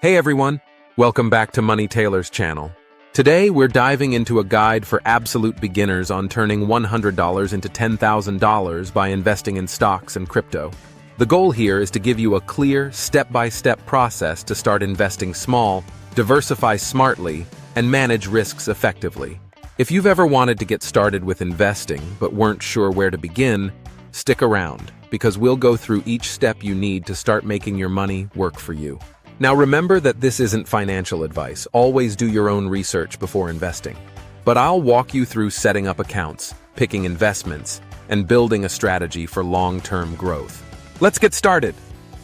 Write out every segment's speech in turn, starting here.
Hey everyone, welcome back to Money Tailors channel. Today we're diving into a guide for absolute beginners on turning $100 into $10,000 by investing in stocks and crypto. The goal here is to give you a clear, step-by-step process to start investing small, diversify smartly, and manage risks effectively. If you've ever wanted to get started with investing but weren't sure where to begin, stick around, because we'll go through each step you need to start making your money work for you. Now remember that this isn't financial advice. Always do your own research before investing. But I'll walk you through setting up accounts, picking investments, and building a strategy for long-term growth. Let's get started.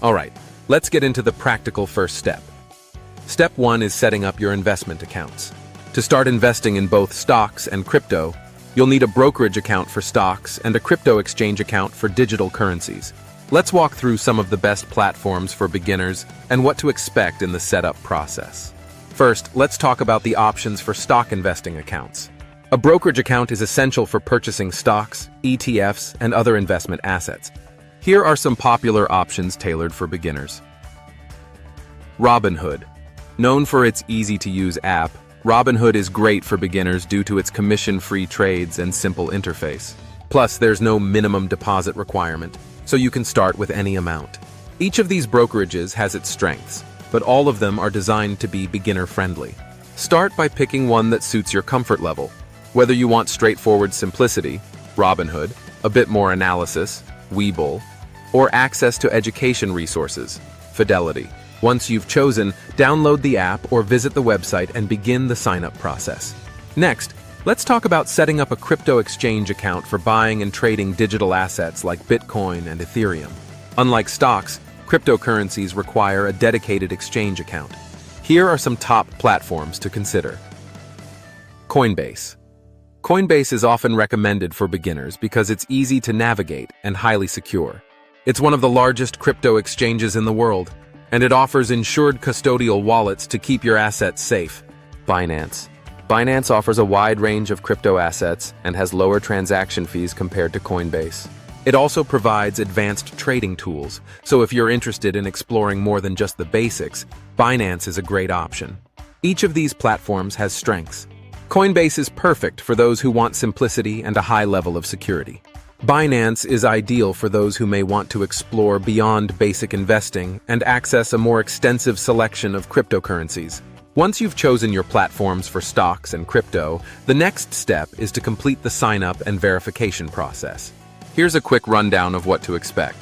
All right, let's get into the practical first step. Step 1 is setting up your investment accounts. To start investing in both stocks and crypto, you'll need a brokerage account for stocks and a crypto exchange account for digital currencies. Let's walk through some of the best platforms for beginners and what to expect in the setup process. First, let's talk about the options for stock investing accounts. A brokerage account is essential for purchasing stocks, ETFs, and other investment assets. Here are some popular options tailored for beginners. Robinhood. Known for its easy-to-use app, Robinhood is great for beginners due to its commission-free trades and simple interface. Plus, there's no minimum deposit requirement, so you can start with any amount. Each of these brokerages has its strengths, but all of them are designed to be beginner-friendly. Start by picking one that suits your comfort level. Whether you want straightforward simplicity, Robinhood, a bit more analysis, Webull, or access to education resources, Fidelity. Once you've chosen, download the app or visit the website and begin the sign-up process. Next, let's talk about setting up a crypto exchange account for buying and trading digital assets like Bitcoin and Ethereum. Unlike stocks, cryptocurrencies require a dedicated exchange account. Here are some top platforms to consider. Coinbase. Coinbase is often recommended for beginners because it's easy to navigate and highly secure. It's one of the largest crypto exchanges in the world, and it offers insured custodial wallets to keep your assets safe. Binance. Binance offers a wide range of crypto assets and has lower transaction fees compared to Coinbase. It also provides advanced trading tools, so if you're interested in exploring more than just the basics, Binance is a great option. Each of these platforms has strengths. Coinbase is perfect for those who want simplicity and a high level of security. Binance is ideal for those who may want to explore beyond basic investing and access a more extensive selection of cryptocurrencies. Once you've chosen your platforms for stocks and crypto, the next step is to complete the sign-up and verification process. Here's a quick rundown of what to expect.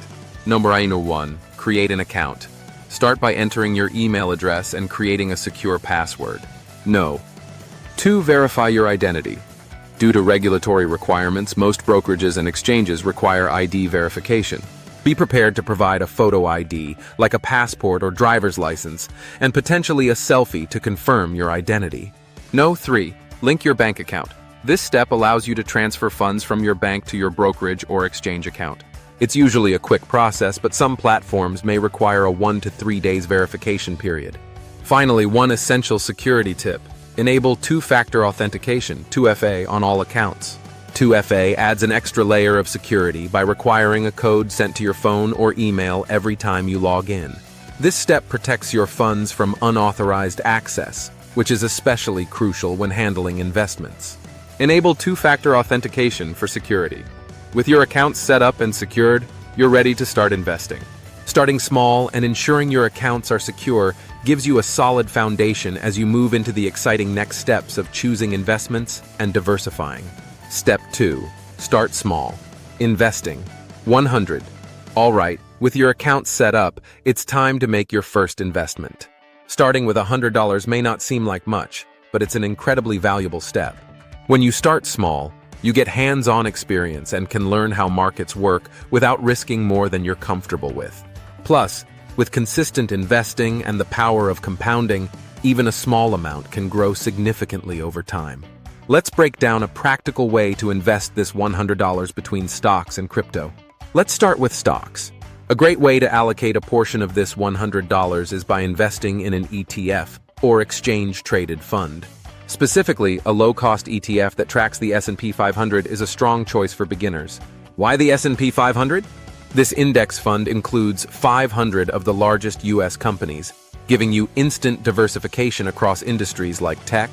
Number 1. Create an account. Start by entering your email address and creating a secure password. 2. Verify your identity. Due to regulatory requirements, most brokerages and exchanges require ID verification. Be prepared to provide a photo ID, like a passport or driver's license, and potentially a selfie to confirm your identity. 3. Link your bank account. This step allows you to transfer funds from your bank to your brokerage or exchange account. It's usually a quick process, but some platforms may require a 1 to 3 days verification period. Finally, one essential security tip. Enable two-factor authentication, 2FA, on all accounts. 2FA adds an extra layer of security by requiring a code sent to your phone or email every time you log in. This step protects your funds from unauthorized access, which is especially crucial when handling investments. Enable two-factor authentication for security. With your accounts set up and secured, you're ready to start investing. Starting small and ensuring your accounts are secure gives you a solid foundation as you move into the exciting next steps of choosing investments and diversifying. Step 2. Start small. Investing. 100. All right, with your account set up, it's time to make your first investment. Starting with $100 may not seem like much, but it's an incredibly valuable step. When you start small, you get hands-on experience and can learn how markets work without risking more than you're comfortable with. Plus, with consistent investing and the power of compounding, even a small amount can grow significantly over time. Let's break down a practical way to invest this $100 between stocks and crypto. Let's start with stocks. A great way to allocate a portion of this $100 is by investing in an ETF, or exchange-traded fund. Specifically, a low-cost ETF that tracks the S&P 500 is a strong choice for beginners. Why the S&P 500? This index fund includes 500 of the largest U.S. companies, giving you instant diversification across industries like tech,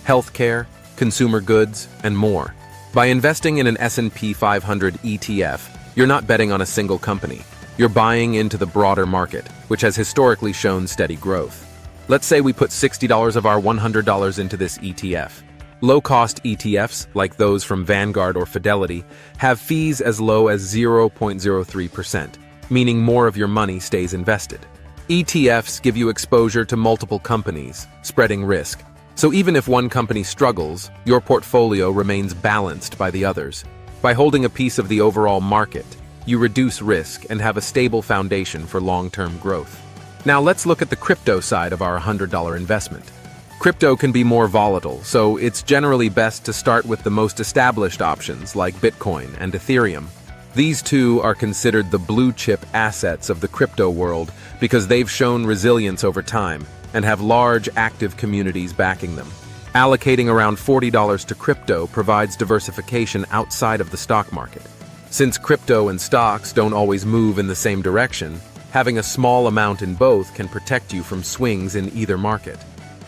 healthcare, consumer goods, and more. By investing in an S&P 500 ETF, you're not betting on a single company. You're buying into the broader market, which has historically shown steady growth. Let's say we put $60 of our $100 into this ETF. Low-cost ETFs, like those from Vanguard or Fidelity, have fees as low as 0.03%, meaning more of your money stays invested. ETFs give you exposure to multiple companies, spreading risk. So even if one company struggles, your portfolio remains balanced by the others. By holding a piece of the overall market, you reduce risk and have a stable foundation for long-term growth. Now let's look at the crypto side of our $100 investment. Crypto can be more volatile, so it's generally best to start with the most established options like Bitcoin and Ethereum. These two are considered the blue-chip assets of the crypto world because they've shown resilience over time and have large, active communities backing them. Allocating around $40 to crypto provides diversification outside of the stock market. Since crypto and stocks don't always move in the same direction, having a small amount in both can protect you from swings in either market.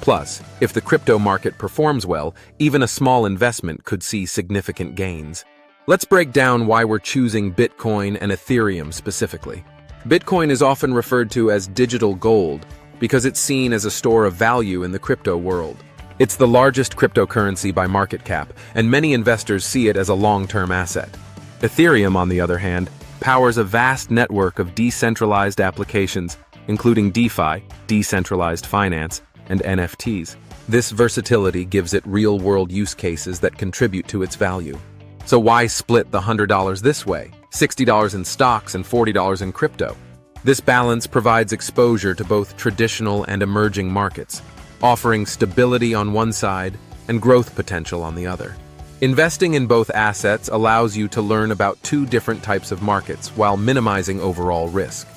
Plus, if the crypto market performs well, even a small investment could see significant gains. Let's break down why we're choosing Bitcoin and Ethereum specifically. Bitcoin is often referred to as digital gold because it's seen as a store of value in the crypto world. It's the largest cryptocurrency by market cap, and many investors see it as a long-term asset. Ethereum, on the other hand, powers a vast network of decentralized applications, including DeFi, decentralized finance, and NFTs. This versatility gives it real-world use cases that contribute to its value. So why split the $100 this way? $60 in stocks and $40 in crypto. This balance provides exposure to both traditional and emerging markets, offering stability on one side and growth potential on the other. Investing in both assets allows you to learn about two different types of markets while minimizing overall risk.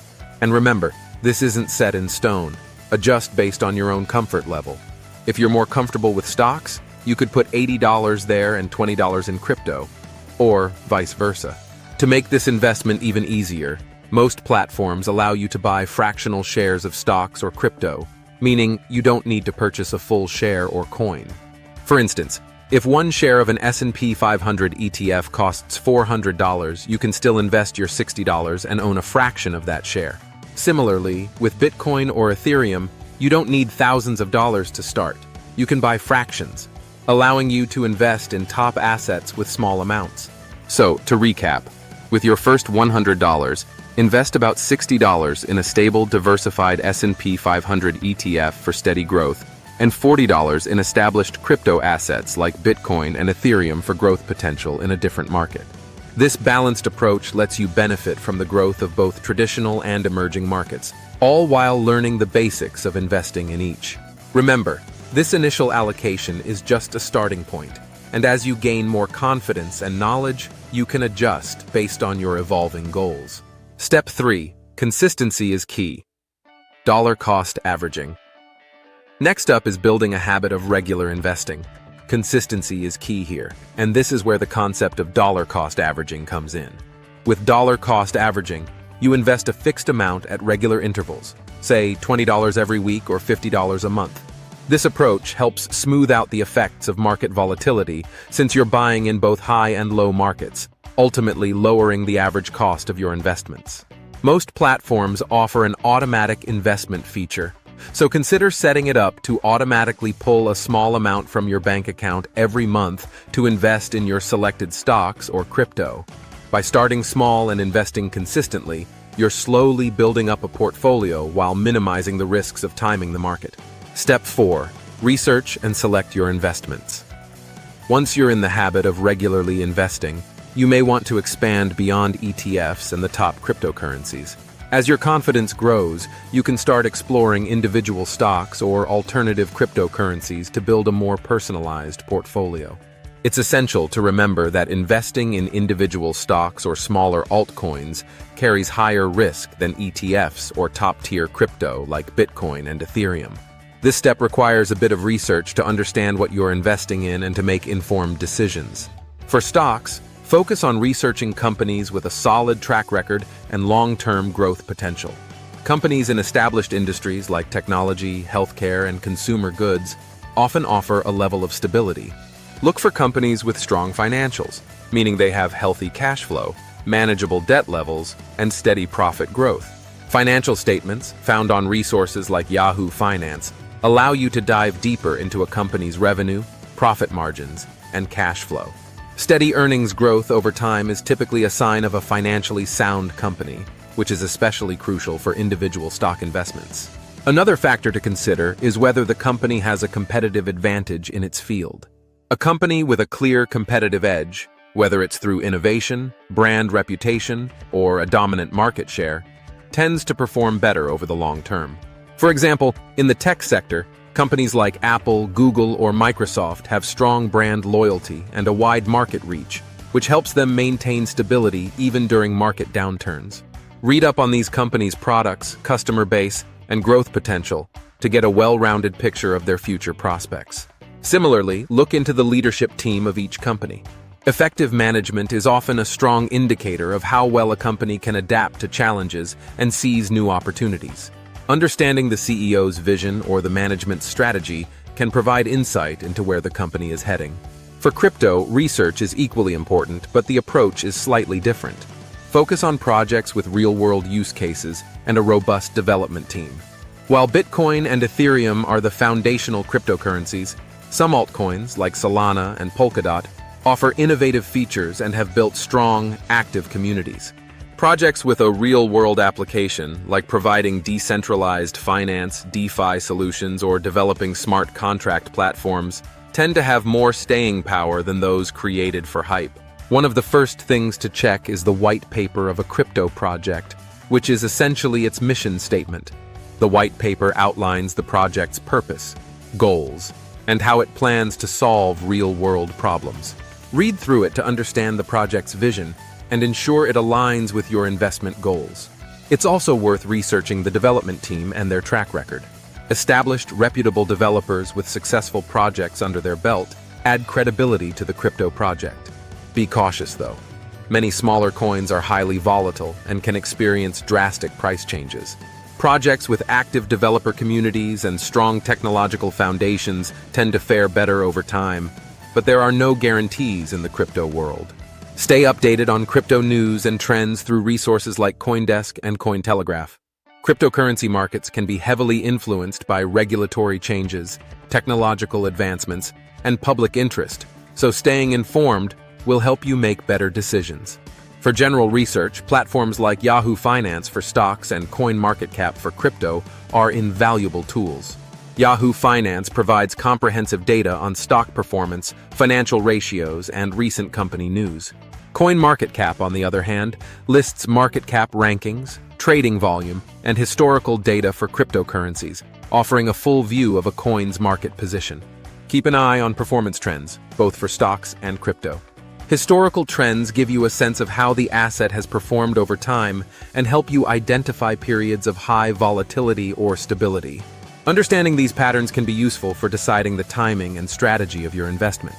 And remember, this isn't set in stone. Adjust based on your own comfort level. If you're more comfortable with stocks, you could put $80 there and $20 in crypto, or vice versa. To make this investment even easier, most platforms allow you to buy fractional shares of stocks or crypto, meaning you don't need to purchase a full share or coin. For instance, if one share of an S&P 500 ETF costs $400, you can still invest your $60 and own a fraction of that share. Similarly, with Bitcoin or Ethereum, you don't need thousands of dollars to start. You can buy fractions, allowing you to invest in top assets with small amounts. So, to recap, with your first $100, invest about $60 in a stable, diversified S&P 500 ETF for steady growth, and $40 in established crypto assets like Bitcoin and Ethereum for growth potential in a different market. This balanced approach lets you benefit from the growth of both traditional and emerging markets, all while learning the basics of investing in each. Remember, this initial allocation is just a starting point, and as you gain more confidence and knowledge, you can adjust based on your evolving goals. Step 3. Consistency is key. Dollar cost averaging. Next up is building a habit of regular investing. Consistency is key here, and this is where the concept of dollar cost averaging comes in. With dollar cost averaging, you invest a fixed amount at regular intervals, say $20 every week or $50 a month. This approach helps smooth out the effects of market volatility since you're buying in both high and low markets, ultimately lowering the average cost of your investments. Most platforms offer an automatic investment feature, so consider setting it up to automatically pull a small amount from your bank account every month to invest in your selected stocks or crypto. By starting small and investing consistently, you're slowly building up a portfolio while minimizing the risks of timing the market. Step 4. Research and select your investments. Once you're in the habit of regularly investing, you may want to expand beyond ETFs and the top cryptocurrencies. As your confidence grows, you can start exploring individual stocks or alternative cryptocurrencies to build a more personalized portfolio. It's essential to remember that investing in individual stocks or smaller altcoins carries higher risk than ETFs or top-tier crypto like Bitcoin and Ethereum. This step requires a bit of research to understand what you're investing in and to make informed decisions. For stocks, focus on researching companies with a solid track record and long-term growth potential. Companies in established industries like technology, healthcare, and consumer goods often offer a level of stability. Look for companies with strong financials, meaning they have healthy cash flow, manageable debt levels, and steady profit growth. Financial statements, found on resources like Yahoo Finance, allow you to dive deeper into a company's revenue, profit margins, and cash flow. Steady earnings growth over time is typically a sign of a financially sound company, which is especially crucial for individual stock investments. Another factor to consider is whether the company has a competitive advantage in its field. A company with a clear competitive edge, whether it's through innovation, brand reputation, or a dominant market share, tends to perform better over the long term. For example, in the tech sector, companies like Apple, Google, or Microsoft have strong brand loyalty and a wide market reach, which helps them maintain stability even during market downturns. Read up on these companies' products, customer base, and growth potential to get a well-rounded picture of their future prospects. Similarly, look into the leadership team of each company. Effective management is often a strong indicator of how well a company can adapt to challenges and seize new opportunities. Understanding the CEO's vision or the management's strategy can provide insight into where the company is heading. For crypto, research is equally important, but the approach is slightly different. Focus on projects with real-world use cases and a robust development team. While Bitcoin and Ethereum are the foundational cryptocurrencies, some altcoins, like Solana and Polkadot, offer innovative features and have built strong, active communities. Projects with a real-world application, like providing decentralized finance, DeFi solutions, or developing smart contract platforms, tend to have more staying power than those created for hype. One of the first things to check is the white paper of a crypto project, which is essentially its mission statement. The white paper outlines the project's purpose, goals, and how it plans to solve real-world problems. Read through it to understand the project's vision and ensure it aligns with your investment goals. It's also worth researching the development team and their track record. Established, reputable developers with successful projects under their belt add credibility to the crypto project. Be cautious, though. Many smaller coins are highly volatile and can experience drastic price changes. Projects with active developer communities and strong technological foundations tend to fare better over time, but there are no guarantees in the crypto world. Stay updated on crypto news and trends through resources like CoinDesk and Cointelegraph. Cryptocurrency markets can be heavily influenced by regulatory changes, technological advancements, and public interest, so staying informed will help you make better decisions. For general research, platforms like Yahoo Finance for stocks and CoinMarketCap for crypto are invaluable tools. Yahoo Finance provides comprehensive data on stock performance, financial ratios, and recent company news. CoinMarketCap, on the other hand, lists market cap rankings, trading volume, and historical data for cryptocurrencies, offering a full view of a coin's market position. Keep an eye on performance trends, both for stocks and crypto. Historical trends give you a sense of how the asset has performed over time and help you identify periods of high volatility or stability. Understanding these patterns can be useful for deciding the timing and strategy of your investment.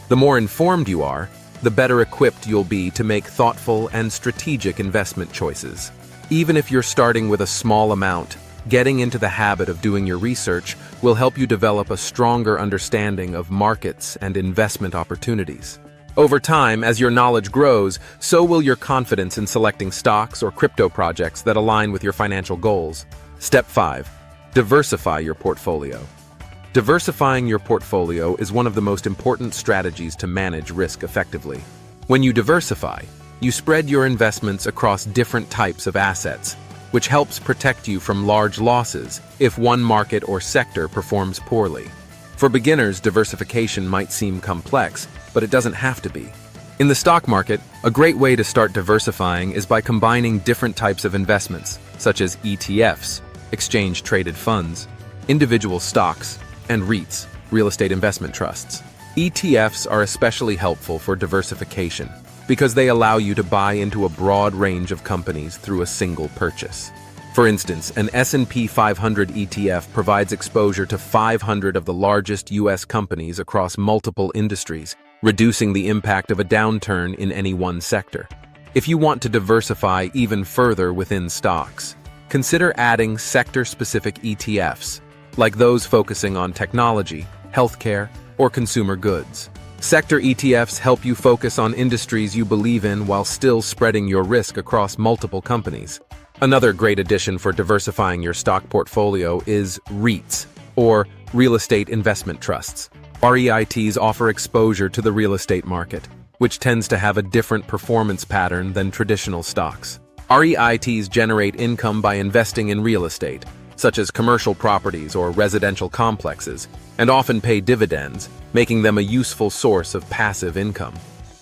The more informed you are, the better equipped you'll be to make thoughtful and strategic investment choices. Even if you're starting with a small amount, getting into the habit of doing your research will help you develop a stronger understanding of markets and investment opportunities. Over time, as your knowledge grows, so will your confidence in selecting stocks or crypto projects that align with your financial goals. Step 5. Diversify your portfolio. Diversifying your portfolio is one of the most important strategies to manage risk effectively. When you diversify, you spread your investments across different types of assets, which helps protect you from large losses if one market or sector performs poorly. For beginners, diversification might seem complex, but it doesn't have to be. In the stock market, a great way to start diversifying is by combining different types of investments, such as ETFs, exchange-traded funds, individual stocks, and REITs, real estate investment trusts. ETFs are especially helpful for diversification because they allow you to buy into a broad range of companies through a single purchase. For instance, an S&P 500 ETF provides exposure to 500 of the largest U.S. companies across multiple industries, reducing the impact of a downturn in any one sector. If you want to diversify even further within stocks, consider adding sector-specific ETFs, like those focusing on technology, healthcare, or consumer goods. Sector ETFs help you focus on industries you believe in while still spreading your risk across multiple companies. Another great addition for diversifying your stock portfolio is REITs, or real estate investment trusts. REITs offer exposure to the real estate market, which tends to have a different performance pattern than traditional stocks. REITs generate income by investing in real estate, such as commercial properties or residential complexes, and often pay dividends, making them a useful source of passive income.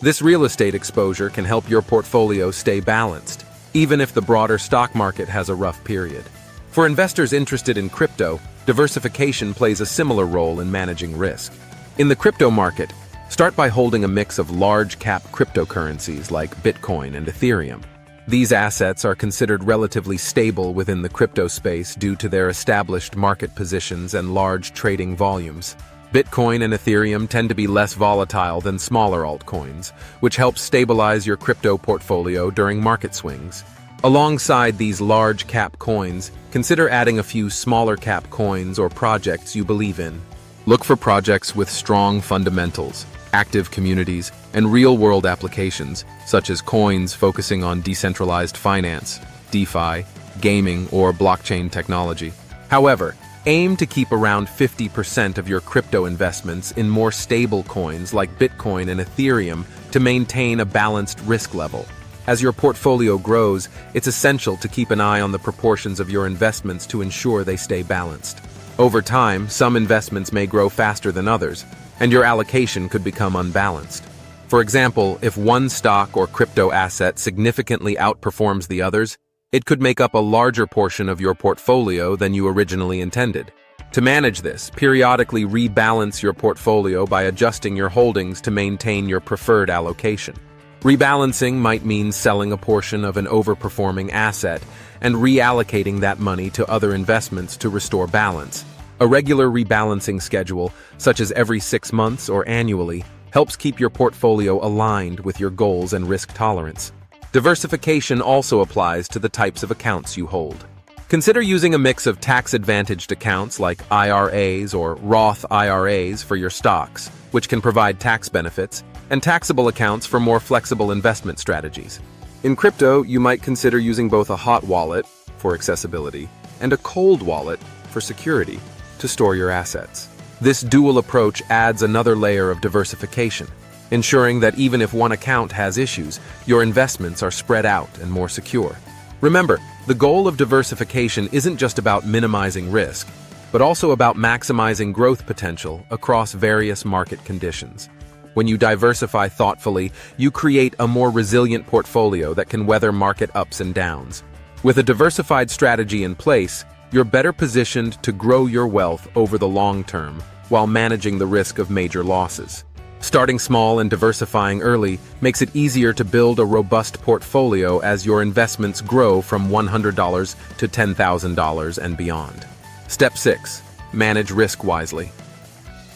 This real estate exposure can help your portfolio stay balanced, even if the broader stock market has a rough period. For investors interested in crypto, diversification plays a similar role in managing risk. In the crypto market, start by holding a mix of large-cap cryptocurrencies like Bitcoin and Ethereum. These assets are considered relatively stable within the crypto space due to their established market positions and large trading volumes. Bitcoin and Ethereum tend to be less volatile than smaller altcoins, which helps stabilize your crypto portfolio during market swings. Alongside these large-cap coins, consider adding a few smaller-cap coins or projects you believe in. Look for projects with strong fundamentals, active communities, and real-world applications, such as coins focusing on decentralized finance, DeFi, gaming, or blockchain technology. However, aim to keep around 50% of your crypto investments in more stable coins like Bitcoin and Ethereum to maintain a balanced risk level. As your portfolio grows, it's essential to keep an eye on the proportions of your investments to ensure they stay balanced. Over time, some investments may grow faster than others, and your allocation could become unbalanced. For example, if one stock or crypto asset significantly outperforms the others, it could make up a larger portion of your portfolio than you originally intended. To manage this, periodically rebalance your portfolio by adjusting your holdings to maintain your preferred allocation. Rebalancing might mean selling a portion of an overperforming asset and reallocating that money to other investments to restore balance. A regular rebalancing schedule, such as every 6 months or annually, helps keep your portfolio aligned with your goals and risk tolerance. Diversification also applies to the types of accounts you hold. Consider using a mix of tax-advantaged accounts like IRAs or Roth IRAs for your stocks, which can provide tax benefits, and taxable accounts for more flexible investment strategies. In crypto, you might consider using both a hot wallet, for accessibility, and a cold wallet, for security, to store your assets. This dual approach adds another layer of diversification, ensuring that even if one account has issues, your investments are spread out and more secure. Remember, the goal of diversification isn't just about minimizing risk, but also about maximizing growth potential across various market conditions. When you diversify thoughtfully, you create a more resilient portfolio that can weather market ups and downs. With a diversified strategy in place, you're better positioned to grow your wealth over the long term while managing the risk of major losses. Starting small and diversifying early makes it easier to build a robust portfolio as your investments grow from $100 to $10,000 and beyond. Step 6. Manage risk wisely.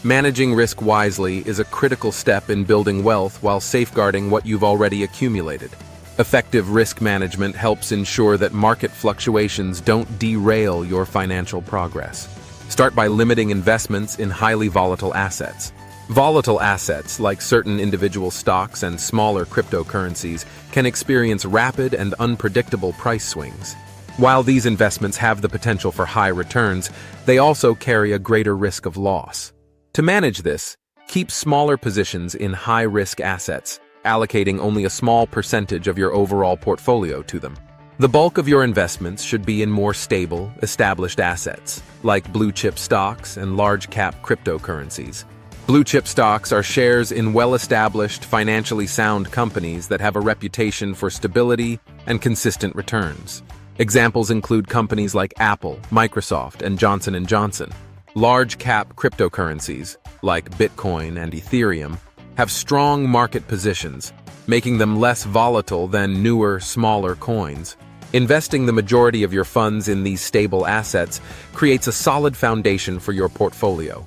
Managing risk wisely is a critical step in building wealth while safeguarding what you've already accumulated. Effective risk management helps ensure that market fluctuations don't derail your financial progress. Start by limiting investments in highly volatile assets. Volatile assets, like certain individual stocks and smaller cryptocurrencies, can experience rapid and unpredictable price swings. While these investments have the potential for high returns, they also carry a greater risk of loss. To manage this, keep smaller positions in high-risk assets, allocating only a small percentage of your overall portfolio to them. The bulk of your investments should be in more stable, established assets, like blue-chip stocks and large-cap cryptocurrencies. Blue-chip stocks are shares in well-established, financially sound companies that have a reputation for stability and consistent returns. Examples include companies like Apple, Microsoft, and Johnson & Johnson. Large-cap cryptocurrencies, like Bitcoin and Ethereum, have strong market positions, making them less volatile than newer, smaller coins. Investing the majority of your funds in these stable assets creates a solid foundation for your portfolio,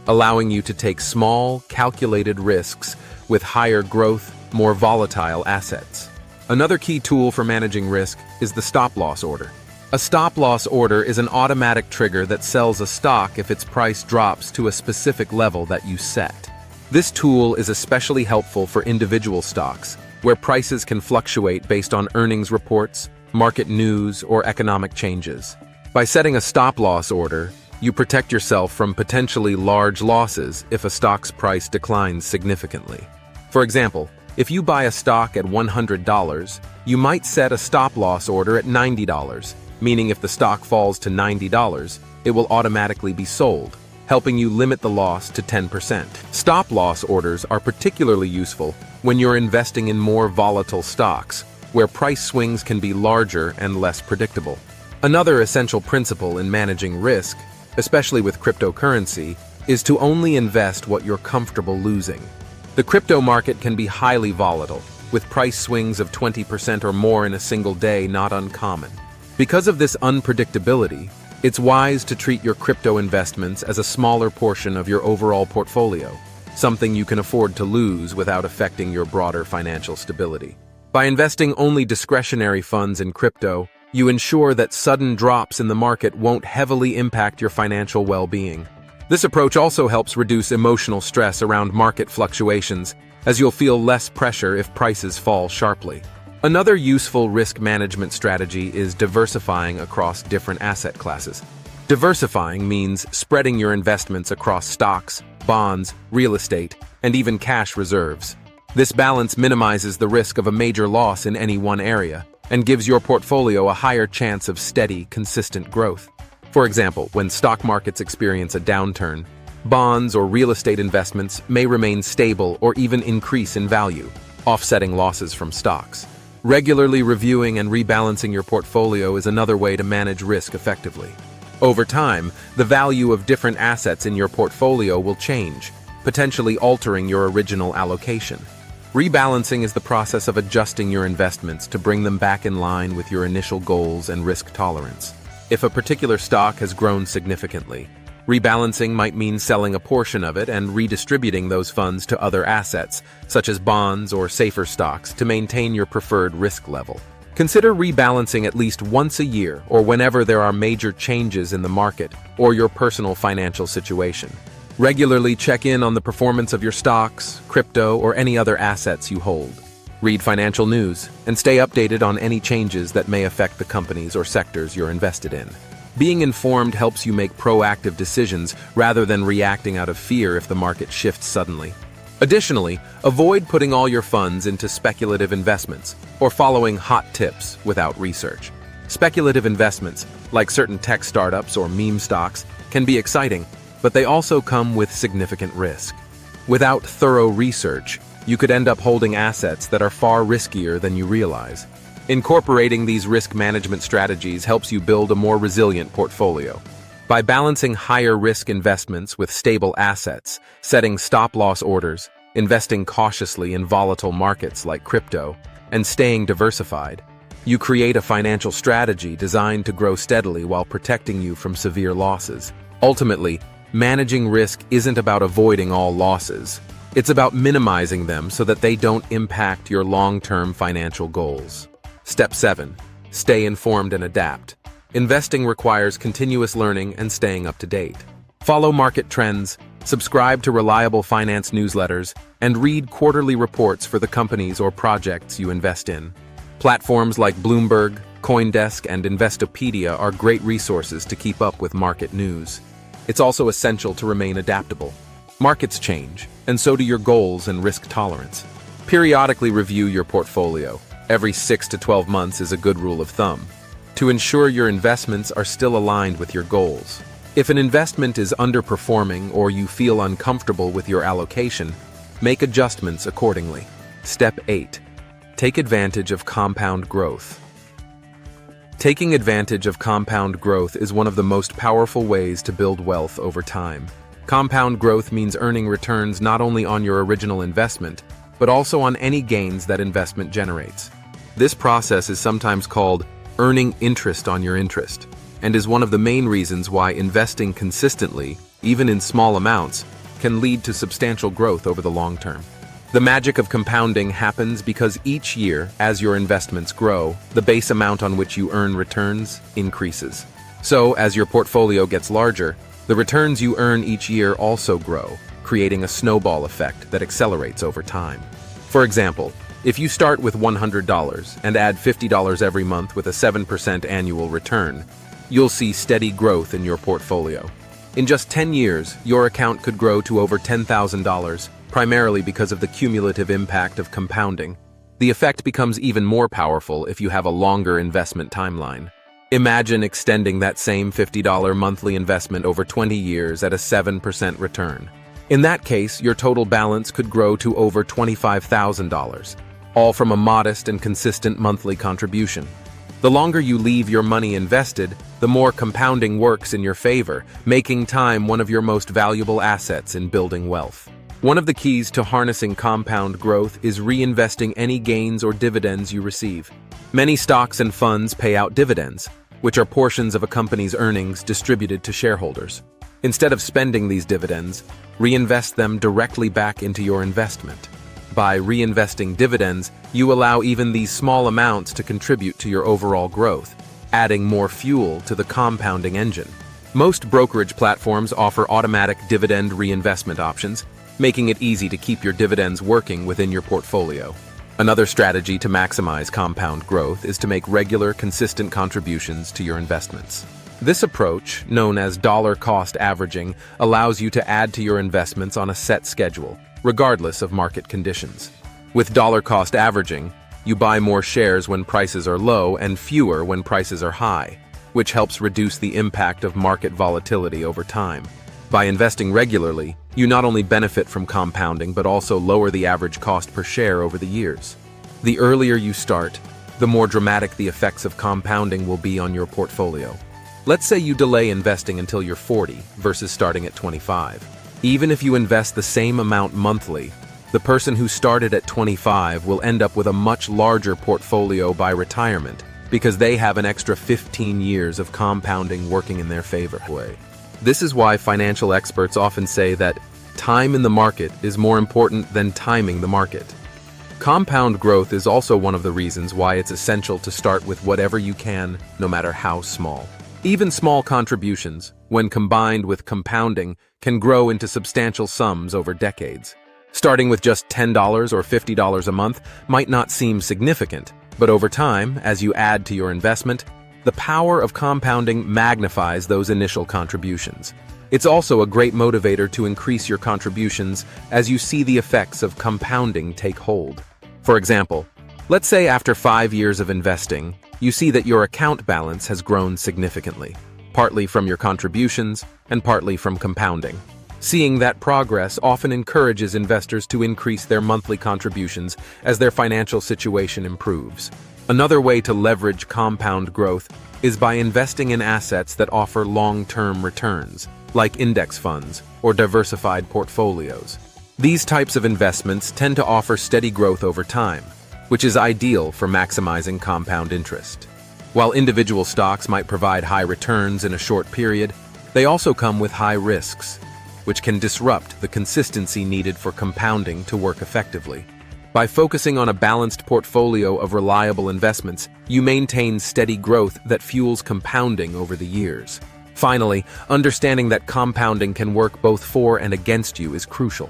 allowing you to take small, calculated risks with higher growth, more volatile assets. Another key tool for managing risk is the stop-loss order. A stop-loss order is an automatic trigger that sells a stock if its price drops to a specific level that you set. This tool is especially helpful for individual stocks, where prices can fluctuate based on earnings reports, market news, or economic changes. By setting a stop-loss order, you protect yourself from potentially large losses if a stock's price declines significantly. For example, if you buy a stock at $100, you might set a stop-loss order at $90, meaning if the stock falls to $90, it will automatically be sold, helping you limit the loss to 10%. Stop-loss orders are particularly useful when you're investing in more volatile stocks, where price swings can be larger and less predictable. Another essential principle in managing risk, especially with cryptocurrency, is to only invest what you're comfortable losing. The crypto market can be highly volatile, with price swings of 20% or more in a single day not uncommon. Because of this unpredictability, it's wise to treat your crypto investments as a smaller portion of your overall portfolio, something you can afford to lose without affecting your broader financial stability. By investing only discretionary funds in crypto, you ensure that sudden drops in the market won't heavily impact your financial well-being. This approach also helps reduce emotional stress around market fluctuations, as you'll feel less pressure if prices fall sharply. Another useful risk management strategy is diversifying across different asset classes. Diversifying means spreading your investments across stocks, bonds, real estate, and even cash reserves. This balance minimizes the risk of a major loss in any one area and gives your portfolio a higher chance of steady, consistent growth. For example, when stock markets experience a downturn, bonds or real estate investments may remain stable or even increase in value, offsetting losses from stocks. Regularly reviewing and rebalancing your portfolio is another way to manage risk effectively. Over time, the value of different assets in your portfolio will change, potentially altering your original allocation. Rebalancing is the process of adjusting your investments to bring them back in line with your initial goals and risk tolerance. If a particular stock has grown significantly, rebalancing might mean selling a portion of it and redistributing those funds to other assets, such as bonds or safer stocks, to maintain your preferred risk level. Consider rebalancing at least once a year or whenever there are major changes in the market or your personal financial situation. Regularly check in on the performance of your stocks, crypto, or any other assets you hold. Read financial news and stay updated on any changes that may affect the companies or sectors you're invested in. Being informed helps you make proactive decisions rather than reacting out of fear if the market shifts suddenly. Additionally, avoid putting all your funds into speculative investments or following hot tips without research. Speculative investments, like certain tech startups or meme stocks, can be exciting, but they also come with significant risk. Without thorough research, you could end up holding assets that are far riskier than you realize. Incorporating these risk management strategies helps you build a more resilient portfolio. By balancing higher risk investments with stable assets, setting stop-loss orders, investing cautiously in volatile markets like crypto, and staying diversified, you create a financial strategy designed to grow steadily while protecting you from severe losses. Ultimately, managing risk isn't about avoiding all losses. It's about minimizing them so that they don't impact your long-term financial goals. Step 7. Stay informed and adapt. Investing requires continuous learning and staying up to date. Follow market trends, subscribe to reliable finance newsletters, and read quarterly reports for the companies or projects you invest in. Platforms like Bloomberg, CoinDesk, and Investopedia are great resources to keep up with market news. It's also essential to remain adaptable. Markets change, and so do your goals and risk tolerance. Periodically review your portfolio. Every 6 to 12 months is a good rule of thumb, to ensure your investments are still aligned with your goals. If an investment is underperforming or you feel uncomfortable with your allocation, make adjustments accordingly. Step 8. Take advantage of compound growth. Taking advantage of compound growth is one of the most powerful ways to build wealth over time. Compound growth means earning returns not only on your original investment, but also on any gains that investment generates. This process is sometimes called earning interest on your interest, and is one of the main reasons why investing consistently, even in small amounts, can lead to substantial growth over the long term. The magic of compounding happens because each year, as your investments grow, the base amount on which you earn returns increases. So, as your portfolio gets larger, the returns you earn each year also grow, creating a snowball effect that accelerates over time. For example, if you start with $100 and add $50 every month with a 7% annual return, you'll see steady growth in your portfolio. In just 10 years, your account could grow to over $10,000, primarily because of the cumulative impact of compounding. The effect becomes even more powerful if you have a longer investment timeline. Imagine extending that same $50 monthly investment over 20 years at a 7% return. In that case, your total balance could grow to over $25,000, all from a modest and consistent monthly contribution. The longer you leave your money invested, the more compounding works in your favor, making time one of your most valuable assets in building wealth. One of the keys to harnessing compound growth is reinvesting any gains or dividends you receive. Many stocks and funds pay out dividends, which are portions of a company's earnings distributed to shareholders. Instead of spending these dividends, reinvest them directly back into your investment. By reinvesting dividends, you allow even these small amounts to contribute to your overall growth, adding more fuel to the compounding engine. Most brokerage platforms offer automatic dividend reinvestment options, making it easy to keep your dividends working within your portfolio. Another strategy to maximize compound growth is to make regular, consistent contributions to your investments. This approach, known as dollar cost averaging, allows you to add to your investments on a set schedule, regardless of market conditions. With dollar cost averaging, you buy more shares when prices are low and fewer when prices are high, which helps reduce the impact of market volatility over time. By investing regularly, you not only benefit from compounding but also lower the average cost per share over the years. The earlier you start, the more dramatic the effects of compounding will be on your portfolio. Let's say you delay investing until you're 40 versus starting at 25. Even if you invest the same amount monthly, the person who started at 25 will end up with a much larger portfolio by retirement because they have an extra 15 years of compounding working in their favor. This is why financial experts often say that time in the market is more important than timing the market. Compound growth is also one of the reasons why it's essential to start with whatever you can, no matter how small. Even small contributions, when combined with compounding, can grow into substantial sums over decades. Starting with just $10 or $50 a month might not seem significant, but over time, as you add to your investment, the power of compounding magnifies those initial contributions. It's also a great motivator to increase your contributions as you see the effects of compounding take hold. For example, let's say after 5 years of investing, you see that your account balance has grown significantly, partly from your contributions and partly from compounding. Seeing that progress often encourages investors to increase their monthly contributions as their financial situation improves. Another way to leverage compound growth is by investing in assets that offer long-term returns, like index funds or diversified portfolios. These types of investments tend to offer steady growth over time, which is ideal for maximizing compound interest. While individual stocks might provide high returns in a short period, they also come with high risks, which can disrupt the consistency needed for compounding to work effectively. By focusing on a balanced portfolio of reliable investments, you maintain steady growth that fuels compounding over the years. Finally, understanding that compounding can work both for and against you is crucial.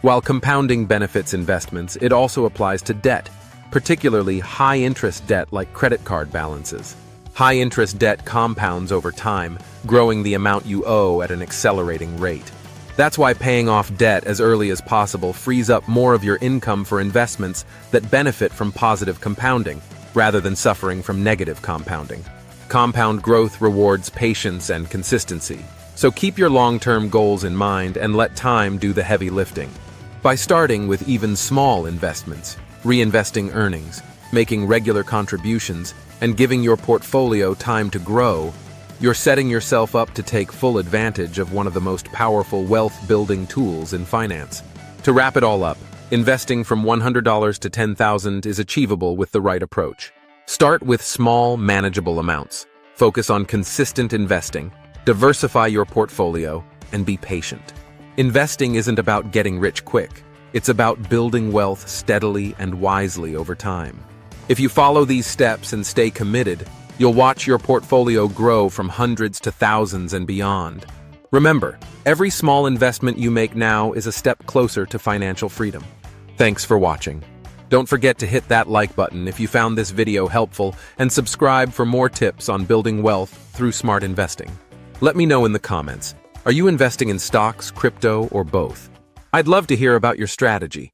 While compounding benefits investments, it also applies to debt, particularly high-interest debt like credit card balances. High-interest debt compounds over time, growing the amount you owe at an accelerating rate. That's why paying off debt as early as possible frees up more of your income for investments that benefit from positive compounding, rather than suffering from negative compounding. Compound growth rewards patience and consistency, so keep your long-term goals in mind and let time do the heavy lifting. By starting with even small investments, reinvesting earnings, making regular contributions, and giving your portfolio time to grow, you're setting yourself up to take full advantage of one of the most powerful wealth-building tools in finance. To wrap it all up, investing from $100 to $10,000 is achievable with the right approach. Start with small, manageable amounts. Focus on consistent investing, diversify your portfolio, and be patient. Investing isn't about getting rich quick. It's about building wealth steadily and wisely over time. If you follow these steps and stay committed, you'll watch your portfolio grow from hundreds to thousands and beyond. Remember, every small investment you make now is a step closer to financial freedom. Thanks for watching. Don't forget to hit that like button if you found this video helpful and subscribe for more tips on building wealth through smart investing. Let me know in the comments, are you investing in stocks, crypto, or both? I'd love to hear about your strategy.